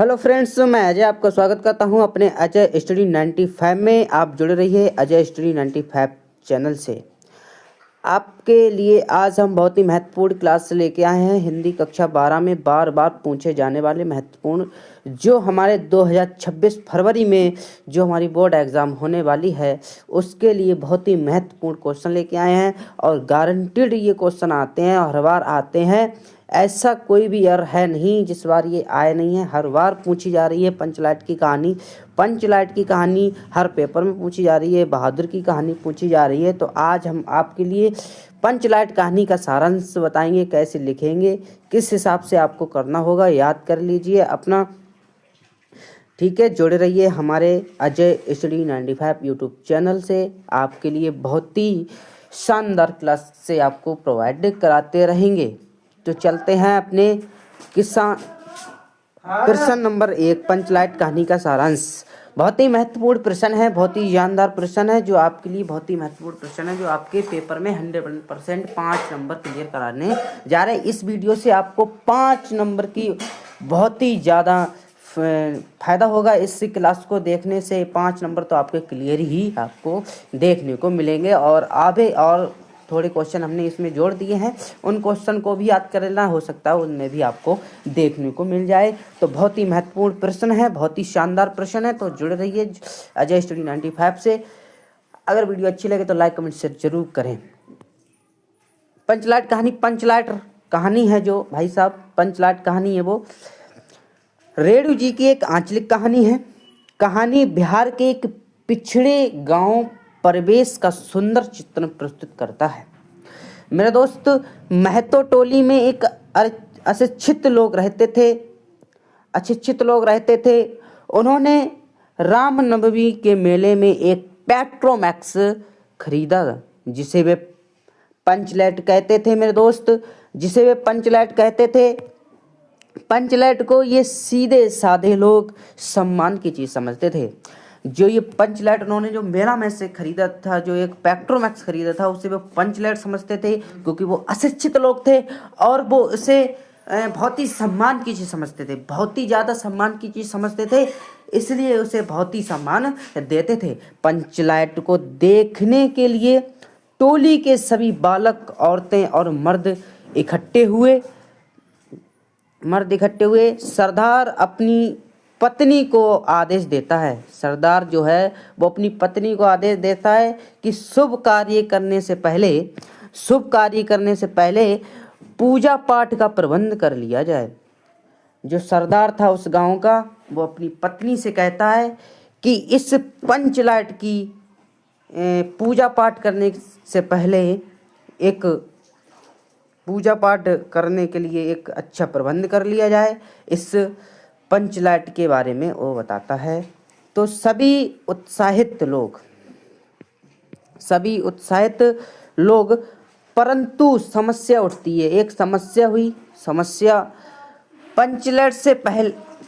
Hello friends, मैं अजय आपका स्वागत करता हूं अपने अजय स्टडी 95 में। आप जुड़े रहिए अजय स्टडी 95 चैनल से। आपके लिए आज हम बहुत ही महत्वपूर्ण क्लास लेके आए हैं। हिंदी कक्षा 12 में बार बार पूछे जाने वाले महत्वपूर्ण, जो हमारे 2026 फरवरी में जो हमारी बोर्ड एग्ज़ाम होने वाली है, उसके लिए बहुत ही महत्वपूर्ण क्वेश्चन लेके आए हैं। और गारंटीड ये क्वेश्चन आते हैं और हर बार आते हैं। ऐसा कोई भी ईयर है नहीं जिस बार ये आए नहीं है, हर बार पूछी जा रही है। पंचलाइट की कहानी हर पेपर में पूछी जा रही है। बहादुर की कहानी पूछी जा रही है। तो आज हम आपके लिए पंचलाइट कहानी का सारांश बताएंगे, कैसे लिखेंगे, किस हिसाब से आपको करना होगा, याद कर लीजिए अपना। ठीक है, जुड़े रहिए हमारे अजय स्टडी 95 यूट्यूब चैनल से। आपके लिए बहुत ही शानदार क्लास से आपको प्रोवाइड कराते रहेंगे। तो चलते हैं अपने प्रश्न नंबर 1, पंचलाइट कहानी का सारांश। बहुत ही महत्वपूर्ण प्रश्न है, बहुत ही जानदार प्रश्न है, जो आपके लिए बहुत ही महत्वपूर्ण प्रश्न है, जो आपके पेपर में 100% 5 नंबर क्लियर कराने जा रहे हैं। इस वीडियो से आपको 5 नंबर की बहुत ही ज़्यादा फायदा होगा। इस क्लास को देखने से 5 नंबर तो आपके क्लियर ही आपको देखने को मिलेंगे। और आगे और थोड़े क्वेश्चन हमने इसमें जोड़ दिए हैं, उन क्वेश्चन को भी याद कर लेना, हो सकता है उनमें भी आपको देखने को मिल जाए। तो बहुत ही महत्वपूर्ण प्रश्न है, बहुत ही शानदार प्रश्न है। तो जुड़े रहिए अजय स्टडी 95 से। अगर वीडियो अच्छी लगे तो लाइक कमेंट शेयर जरूर करें। पंचलाइट कहानी है जो भाई साहब, पंचलाइट कहानी है वो रेणु जी की एक आंचलिक कहानी है। कहानी बिहार के एक पिछड़े गांव परिवेश का सुंदर चित्रण प्रस्तुत करता है। मेरे दोस्त, महतो टोली में एक अशिक्षित लोग रहते थे। उन्होंने रामनवमी के मेले में एक पेट्रोमैक्स खरीदा, जिसे वे पंचलाइट कहते थे। मेरे दोस्त, जिसे वे पंचलाइट कहते थे। पंचलाइट को ये सीधे साधे लोग सम्मान की चीज समझते थे। जो ये पंचलाइट उन्होंने जो मेला में से खरीदा था, जो एक पेट्रोमैक्स खरीदा था, उसे वो पंचलाइट समझते थे, क्योंकि वो अशिक्षित लोग थे और वो उसे बहुत ही सम्मान की चीज समझते थे, बहुत ही ज़्यादा सम्मान की चीज समझते थे, इसलिए उसे बहुत ही सम्मान देते थे। पंचलाइट को देखने के लिए टोली के सभी बालक, औरतें और मर्द इकट्ठे हुए। सरदार अपनी पत्नी को आदेश देता है। सरदार जो है वो अपनी पत्नी को आदेश देता है कि शुभ कार्य करने से पहले पूजा पाठ का प्रबंध कर लिया जाए। जो सरदार था उस गांव का, वो अपनी पत्नी से कहता है कि इस पंचलाइट की पूजा पाठ करने के लिए एक अच्छा प्रबंध कर लिया जाए। इस पंचलाइट के बारे में वो बताता है। तो सभी उत्साहित लोग, परंतु समस्या उठती है। एक समस्या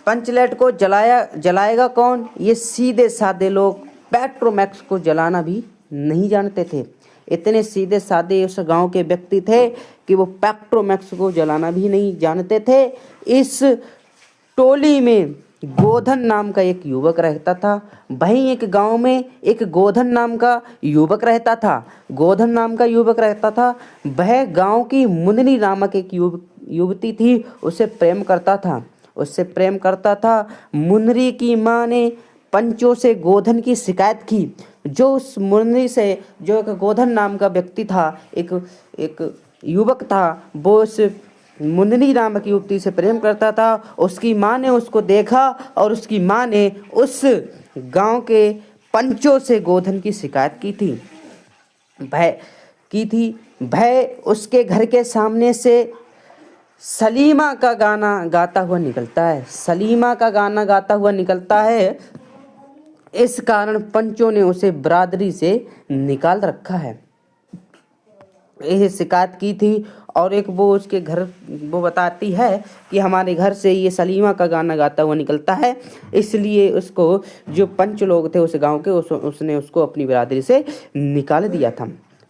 पंचलाइट को जलाएगा कौन? ये सीधे साधे लोग पेट्रोमैक्स को जलाना भी नहीं जानते थे। इतने सीधे साधे उस गांव के व्यक्ति थे कि वो पेट्रोमैक्स को जलाना भी नहीं जानते थे। इस टोली में गोधन नाम का एक युवक रहता था। वहीं एक गांव में एक गोधन नाम का युवक रहता था। वह गांव की मुन्नी नामक एक युवती थी, उससे प्रेम करता था। मुन्नी की माँ ने पंचों से गोधन की शिकायत की। जो उस मुन्नी से, जो एक गोधन नाम का व्यक्ति था, एक युवक था, वो उस मुन्नी नामक युवती से प्रेम करता था। उसकी माँ ने उसको देखा और उसकी माँ ने उस गांव के पंचों से गोधन की शिकायत की थी। भय उसके घर के सामने से सलीमा का गाना गाता हुआ निकलता है। इस कारण पंचों ने उसे बरादरी से निकाल रखा है। यह शिकायत की थी। और एक वो उसके घर, वो बताती है कि हमारे घर से ये सलीमा का गाना गाता हुआ निकलता है, इसलिए उसको, जो पंच लोग थे उस गांव के, उसने उसको अपनी बरादरी से निकाल दिया था।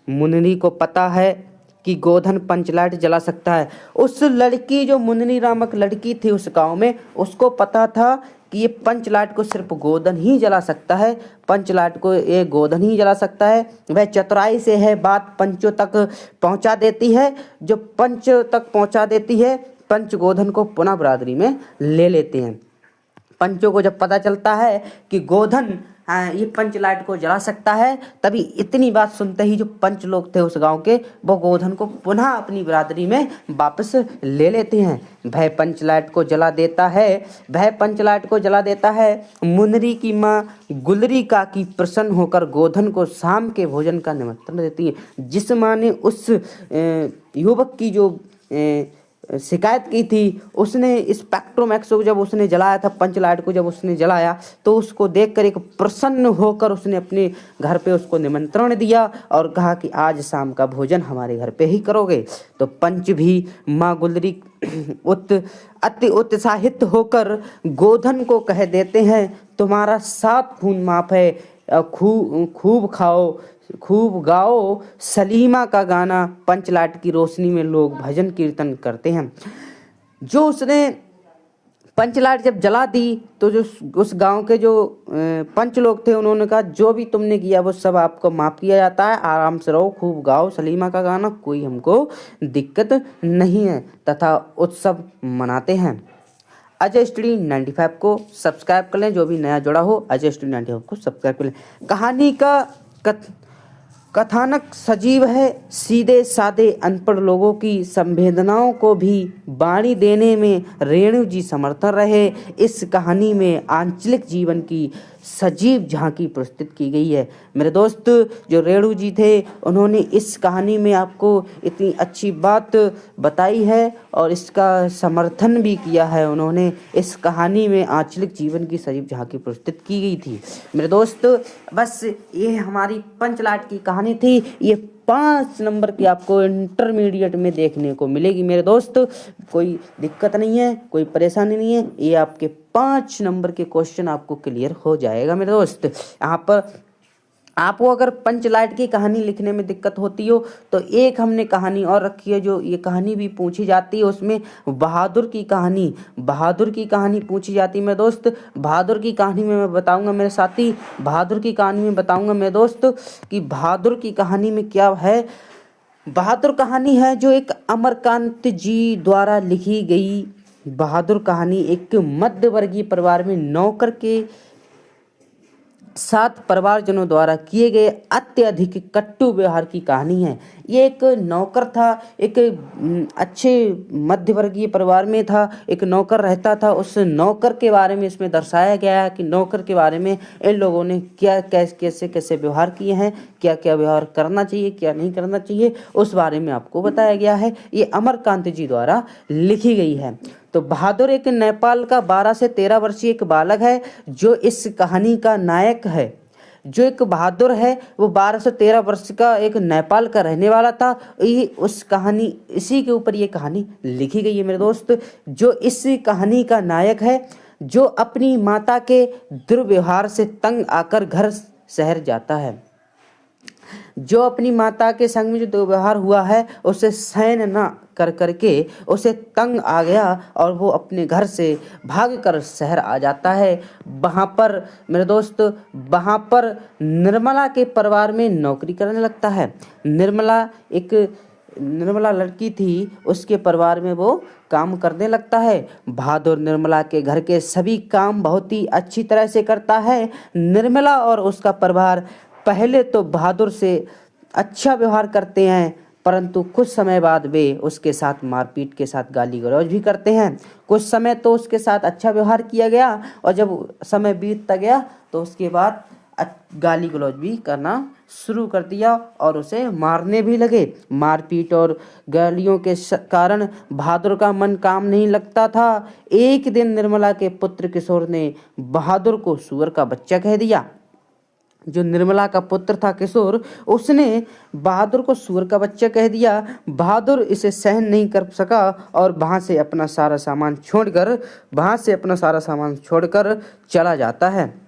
मुन्नी को पता है कि गोधन पंचलाइट जला सकता है। उस लड़की जो मुन्नी नामक लड़की थी उस गांव में, उसको पता था कि ये पंचलाइट को सिर्फ गोधन ही जला सकता है, पंचलाइट को ये गोधन ही जला सकता है। वह चतुराई से है बात पंचों तक पहुंचा देती है। जो पंच तक पहुंचा देती है, पंच गोधन को पुनः बरादरी में ले लेते हैं। पंचों को जब पता चलता है कि गोधन ये पंचलाइट को जला सकता है, तभी इतनी बात सुनते ही जो पंच लोग थे उस गांव के, वो गोधन को पुनः अपनी बिरादरी में वापस ले लेते हैं। वह पंचलाइट को जला देता है, वह पंचलाइट को जला देता है। मुनरी की माँ गुलरी काकी प्रसन्न होकर गोधन को शाम के भोजन का निमंत्रण देती है। जिस माँ ने उस युवक की जो शिकायत की थी, उसने स्पेक्ट्रोमैक्स को जब उसने जलाया था, पंचलाइट को जब उसने जलाया, तो उसको देखकर एक प्रसन्न होकर उसने अपने घर पे उसको निमंत्रण दिया और कहा कि आज शाम का भोजन हमारे घर पे ही करोगे। तो पंच भी माँ गुलरी अति उत्साहित होकर गोधन को कह देते हैं, तुम्हारा 7 खून माफ है, खूब खाओ खूब गाओ सलीमा का गाना। पंचलाइट की रोशनी में लोग भजन कीर्तन करते हैं। जो उसने पंचलाइट जब जला दी तो जो उस गांव के जो पंच लोग थे, उन्होंने कहा जो भी तुमने किया वो सब आपको माफ किया जाता है, आराम से रहो, खूब गाओ सलीमा का गाना, कोई हमको दिक्कत नहीं है, तथा उत्सव मनाते हैं। अजय स्टडी 95 को सब्सक्राइब कर लें। जो भी नया जुड़ा हो अजय स्टडी 95 को सब्सक्राइब कर लें। कहानी का कथानक सजीव है, सीधे साधे अनपढ़ लोगों की संवेदनाओं को भी वाणी देने में रेणु जी समर्थ रहे। इस कहानी में आंचलिक जीवन की सजीव झांकी प्रस्तुत की गई है। मेरे दोस्त, जो रेणु जी थे, उन्होंने इस कहानी में आपको इतनी अच्छी बात बताई है और इसका समर्थन भी किया है। उन्होंने इस कहानी में आंचलिक जीवन की सजीव झांकी प्रस्तुत की गई थी। मेरे दोस्त, बस ये हमारी पंचलाइट की कहानी थी। ये 5 नंबर की आपको इंटरमीडिएट में देखने को मिलेगी। मेरे दोस्त, कोई दिक्कत नहीं है, कोई परेशानी नहीं है, ये आपके 5 नंबर के क्वेश्चन आपको क्लियर हो जाएगा। मेरे दोस्त, यहाँ पर आपको अगर पंचलाइट की कहानी लिखने में दिक्कत होती हो तो एक हमने कहानी और रखी है, जो ये कहानी भी पूछी जाती है, उसमें बहादुर की कहानी पूछी जाती है। मेरे दोस्त, बहादुर की कहानी में मैं बताऊंगा मेरे साथी, बहादुर की कहानी में बताऊंगा मेरे दोस्त कि बहादुर की कहानी में क्या है। बहादुर कहानी है जो एक अमरकांत जी द्वारा लिखी गई। बहादुर कहानी एक मध्य वर्गीय परिवार में नौकर के 7 परिवारजनों द्वारा किए गए अत्यधिक कट्टू व्यवहार की कहानी है। ये एक नौकर था, एक अच्छे मध्यवर्गीय परिवार में था, एक नौकर रहता था। उस नौकर के बारे में इसमें दर्शाया गया है कि नौकर के बारे में इन लोगों ने क्या कैसे व्यवहार किए हैं, क्या क्या व्यवहार करना चाहिए, क्या नहीं करना चाहिए, उस बारे में आपको बताया गया है। ये अमरकांत जी द्वारा लिखी गई है। तो बहादुर एक नेपाल का 12 से 13 वर्षीय एक बालक है जो इस कहानी का नायक है। जो एक बहादुर है वो 12 से 13 वर्ष का एक नेपाल का रहने वाला था। ये उस कहानी, इसी के ऊपर ये कहानी लिखी गई है। मेरे दोस्त, जो इस कहानी का नायक है, जो अपनी माता के दुर्व्यवहार से तंग आकर घर शहर जाता है, जो अपनी माता के संग में जो दुर्व्यवहार हुआ है उसे सहन न कर करके उसे तंग आ गया और वो अपने घर से भाग कर शहर आ जाता है। वहाँ पर मेरे दोस्त, वहाँ पर निर्मला के परिवार में नौकरी करने लगता है। निर्मला लड़की थी, उसके परिवार में वो काम करने लगता है। बहादुर निर्मला के घर के सभी काम बहुत ही अच्छी तरह से करता है। निर्मला और उसका परिवार पहले तो बहादुर से अच्छा व्यवहार करते हैं, परंतु कुछ समय बाद वे उसके साथ मारपीट के साथ गाली गलौज भी करते हैं। कुछ समय तो उसके साथ अच्छा व्यवहार किया गया और जब समय बीतता गया तो उसके बाद गाली गलौज भी करना शुरू कर दिया और उसे मारने भी लगे। मारपीट और गालियों के कारण बहादुर का मन काम नहीं लगता था। एक दिन निर्मला के पुत्र किशोर ने बहादुर को सूअर का बच्चा कह दिया। जो निर्मला का पुत्र था किशोर, उसने बहादुर को सूअर का बच्चा कह दिया। बहादुर इसे सहन नहीं कर सका और वहाँ से अपना सारा सामान छोड़कर चला जाता है।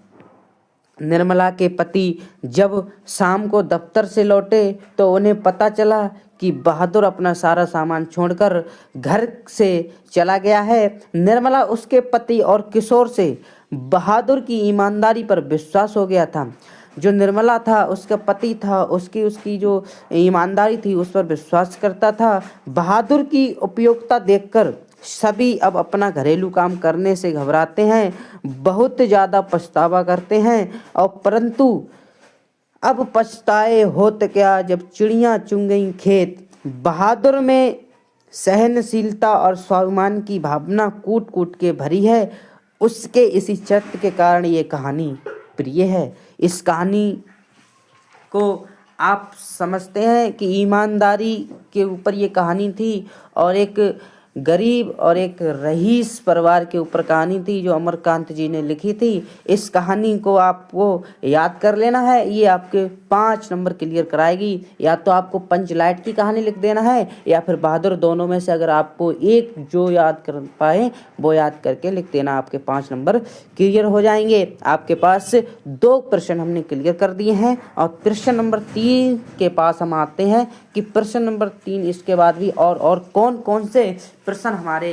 निर्मला के पति जब शाम को दफ्तर से लौटे तो उन्हें पता चला कि बहादुर अपना सारा सामान छोड़कर घर से चला गया है। निर्मला उसके पति और किशोर से बहादुर की ईमानदारी पर विश्वास हो गया था। जो निर्मला था, उसका पति था, उसकी जो ईमानदारी थी उस पर विश्वास करता था। बहादुर की उपयोगिता देखकर सभी अब अपना घरेलू काम करने से घबराते हैं, बहुत ज़्यादा पछतावा करते हैं। और परंतु अब पछताए होत क्या जब चिड़ियाँ चुन गईं खेत। बहादुर में सहनशीलता और स्वाभिमान की भावना कूट कूट के भरी है। उसके इसी चरित्र के कारण ये कहानी प्रिय है। इस कहानी को आप समझते हैं कि ईमानदारी के ऊपर ये कहानी थी और एक गरीब और एक रईस परिवार के ऊपर कहानी थी जो अमरकांत जी ने लिखी थी। इस कहानी को आपको याद कर लेना है, ये आपके 5 नंबर क्लियर कराएगी। या तो आपको पंचलाइट की कहानी लिख देना है या फिर बहादुर, दोनों में से अगर आपको एक जो याद कर पाए वो याद करके लिख देना, आपके 5 नंबर क्लियर हो जाएंगे। आपके पास 2 प्रश्न हमने क्लियर कर दिए हैं और प्रश्न नंबर 3 के पास हम आते हैं कि प्रश्न नंबर 3 इसके बाद भी और कौन कौन से प्रश्न हमारे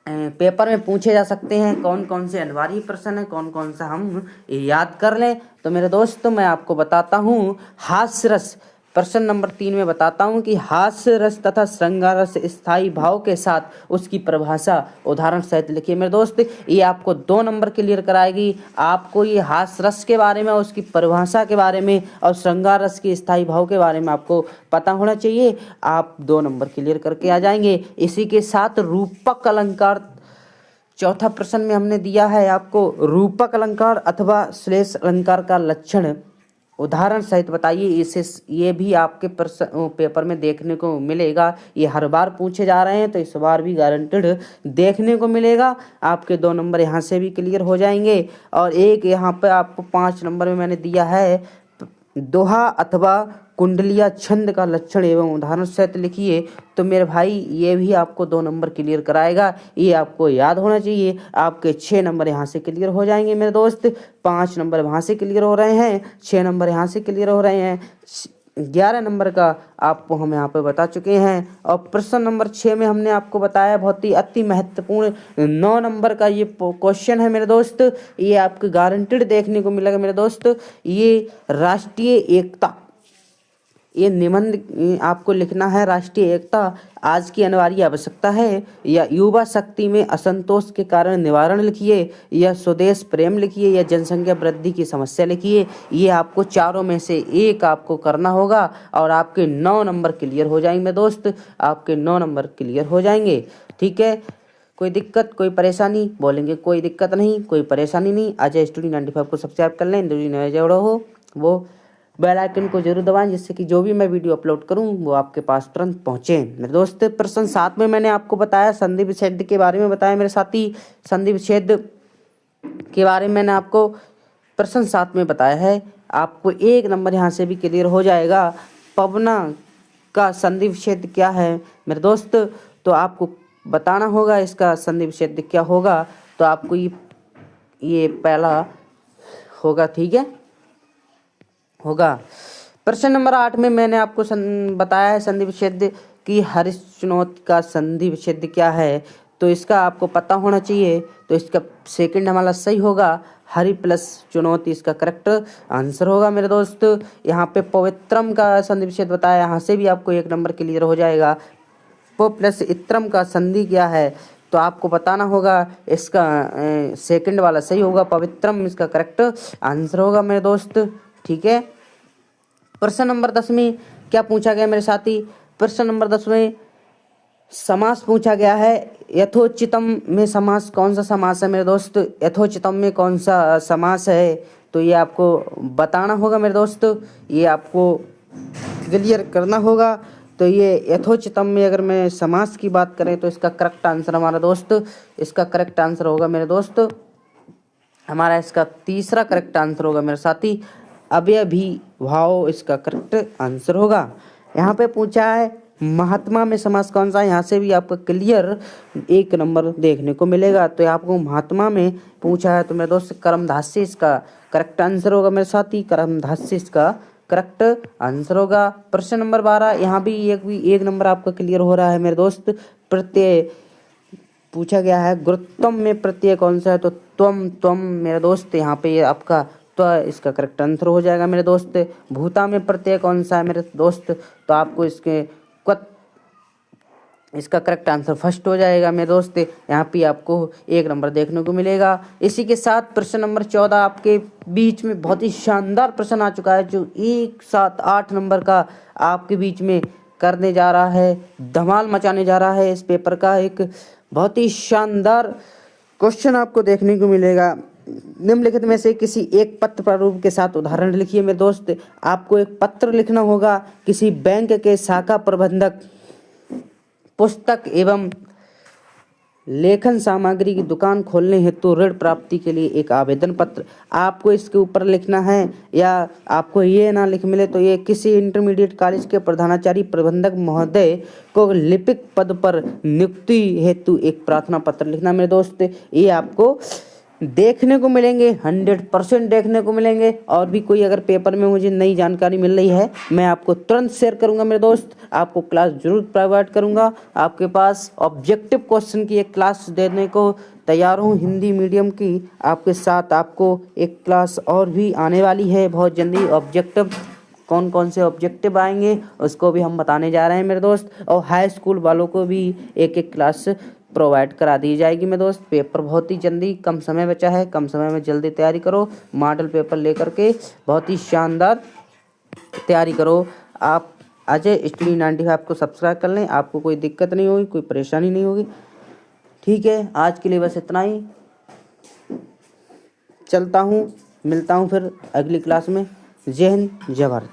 पेपर में पूछे जा सकते हैं, कौन कौन से अनिवार्य प्रश्न हैं, कौन कौन सा हम याद कर लें। तो मेरे दोस्तों मैं आपको बताता हूँ हास्य रस। प्रश्न नंबर 3 में बताता हूँ कि हास्य रस तथा श्रृंगार रस स्थायी भाव के साथ उसकी परिभाषा उदाहरण सहित लिखिए। मेरे दोस्त ये आपको 2 नंबर क्लियर कराएगी। आपको ये हास्य रस के बारे में, उसकी परिभाषा के बारे में और श्रृंगार रस के स्थायी भाव के बारे में आपको पता होना चाहिए। आप 2 नंबर क्लियर करके आ जाएंगे। इसी के साथ रूपक अलंकार, चौथा प्रश्न में हमने दिया है आपको रूपक अलंकार अथवा श्लेष अलंकार का लक्षण उदाहरण सहित बताइए। इसे ये भी आपके पेपर में देखने को मिलेगा। ये हर बार पूछे जा रहे हैं तो इस बार भी गारंटेड देखने को मिलेगा। आपके 2 नंबर यहाँ से भी क्लियर हो जाएंगे। और एक यहाँ पे आपको 5 नंबर में मैंने दिया है दोहा अथवा कुंडलिया छंद का लक्षण एवं उदाहरण सहित लिखिए। तो मेरे भाई ये भी आपको 2 नंबर क्लियर कराएगा, ये आपको याद होना चाहिए। आपके 6 नंबर यहाँ से क्लियर हो जाएंगे मेरे दोस्त। 5 नंबर वहाँ से क्लियर हो रहे हैं, 6 नंबर यहाँ से क्लियर हो रहे हैं, 11 नंबर का आपको हम यहाँ पे बता चुके हैं। और प्रश्न नंबर 6 में हमने आपको बताया बहुत ही अति महत्वपूर्ण 9 नंबर का ये क्वेश्चन है मेरे दोस्त। ये आपको गारंटेड देखने को मिलेगा मेरे दोस्त। ये राष्ट्रीय एकता, ये निबंध आपको लिखना है। राष्ट्रीय एकता आज की अनिवार्य आवश्यकता है, या युवा शक्ति में असंतोष के कारण निवारण लिखिए, या स्वदेश प्रेम लिखिए, या जनसंख्या वृद्धि की समस्या लिखिए। ये आपको चारों में से एक आपको करना होगा और आपके 9 नंबर क्लियर हो जाएंगे दोस्त। आपके 9 नंबर क्लियर हो जाएंगे। ठीक है, कोई दिक्कत कोई परेशानी बोलेंगे, कोई दिक्कत नहीं कोई परेशानी नहीं। अजय स्टूडी 95 को सब्सक्राइब कर लें, नए जोड़ो हो वो बेल आइकन को जरूर दबाएं जिससे कि जो भी मैं वीडियो अपलोड करूं वो आपके पास तुरंत पहुंचे। मेरे दोस्त प्रश्न 7 में मैंने आपको बताया संधि विच्छेद के बारे में बताया मेरे साथी। संधि विच्छेद के बारे में मैंने आपको प्रश्न 7 में बताया है। आपको 1 नंबर यहाँ से भी क्लियर हो जाएगा। पवना का संधि विच्छेद क्या है मेरे दोस्त, तो आपको बताना होगा इसका संधि विच्छेद क्या होगा। तो आपको ये पहला होगा, ठीक है होगा। प्रश्न नंबर 8 में मैंने आपको बताया है संधि विच्छेद की हरीश चुनौती का संधि विच्छेद क्या है, तो इसका आपको पता होना चाहिए। तो इसका सेकंड हमारा सही होगा, हरि प्लस चुनौती इसका करेक्ट आंसर होगा मेरे दोस्त। यहाँ पे पवित्रम का संधि विच्छेद बताया, यहाँ से भी आपको 1 नंबर क्लियर हो जाएगा। प प्लस इत्रम का संधि क्या है, तो आपको बताना होगा। इसका सेकंड वाला सही होगा, पवित्रम इसका करेक्ट आंसर होगा मेरे दोस्त। ठीक है, प्रश्न नंबर 10 में क्या पूछा गया मेरे साथी। प्रश्न नंबर 10 में समास पूछा गया है। यथोचितम में समास कौन सा समास है मेरे दोस्त, यथोचितम में कौन सा समास है, तो ये आपको बताना होगा मेरे दोस्त। ये आपको क्लियर करना होगा। तो ये यथोचितम में अगर मैं समास की बात करें तो इसका करेक्ट आंसर हमारा दोस्त, इसका करेक्ट आंसर होगा मेरे दोस्त हमारा, इसका तीसरा करेक्ट आंसर होगा मेरे साथी, अव्ययभी भाव इसका करेक्ट आंसर होगा। यहाँ पे पूछा है महात्मा में समास कौन सा है, यहाँ से भी आपको क्लियर 1 नंबर देखने को मिलेगा। तो आपको महात्मा में पूछा है तो मेरे दोस्त कर्मधास्य इसका करेक्ट आंसर होगा मेरे साथी, कर्मधास्य इसका करेक्ट आंसर होगा। प्रश्न नंबर 12, यहाँ भी एक नंबर आपका क्लियर हो रहा है मेरे दोस्त। प्रत्यय पूछा गया है, गुरुत्वम में प्रत्यय कौन सा है? तो त्वम मेरे दोस्त, यहाँ पे ये आपका तो इसका करेक्ट आंसर हो जाएगा मेरे दोस्त। भूता में प्रत्यय कौन सा है मेरे दोस्त? तो आपको इसका करेक्ट आंसर फर्स्ट हो जाएगा मेरे दोस्त। यहाँ पे आपको एक नंबर देखने को मिलेगा। इसी के साथ प्रश्न नंबर 14 आपके बीच में बहुत ही शानदार प्रश्न आ चुका है, जो एक साथ 8 नंबर का आपके बीच में करने जा रहा है, धमाल मचाने जा रहा है। इस पेपर का एक बहुत ही शानदार क्वेश्चन आपको देखने को मिलेगा। निम्नलिखित में से किसी एक पत्र प्रारूप के साथ उदाहरण लिखिए मेरे दोस्त। आपको एक पत्र लिखना होगा किसी बैंक के शाखा प्रबंधक, पुस्तक एवं लेखन सामग्री की दुकान खोलने हेतु ऋण प्राप्ति के लिए एक आवेदन पत्र आपको इसके ऊपर लिखना है। या आपको ये ना लिख मिले तो ये किसी इंटरमीडिएट कॉलेज के प्रधानाचार्य प्रबंधक महोदय को लिपिक पद पर नियुक्ति हेतु एक प्रार्थना पत्र लिखना मेरे दोस्त। ये आपको देखने को मिलेंगे, 100% देखने को मिलेंगे। और भी कोई अगर पेपर में मुझे नई जानकारी मिल रही है, मैं आपको तुरंत शेयर करूंगा मेरे दोस्त। आपको क्लास जरूर प्रोवाइड करूंगा। आपके पास ऑब्जेक्टिव क्वेश्चन की एक क्लास देने को तैयार हूँ, हिंदी मीडियम की। आपके साथ आपको एक क्लास और भी आने वाली है बहुत जल्दी। ऑब्जेक्टिव कौन कौन से ऑब्जेक्टिव आएंगे उसको भी हम बताने जा रहे हैं मेरे दोस्त। और हाई स्कूल वालों को भी एक क्लास प्रोवाइड करा दी जाएगी मेरे दोस्त। पेपर बहुत ही जल्दी, कम समय बचा है, कम समय में जल्दी तैयारी करो। मॉडल पेपर लेकर के बहुत ही शानदार तैयारी करो। आप अजय स्टडी 95 को सब्सक्राइब कर लें, आपको कोई दिक्कत नहीं होगी, कोई परेशानी नहीं होगी। ठीक है, आज के लिए बस इतना ही। चलता हूँ, मिलता हूँ फिर अगली क्लास में। जय हिंद, जय भारत।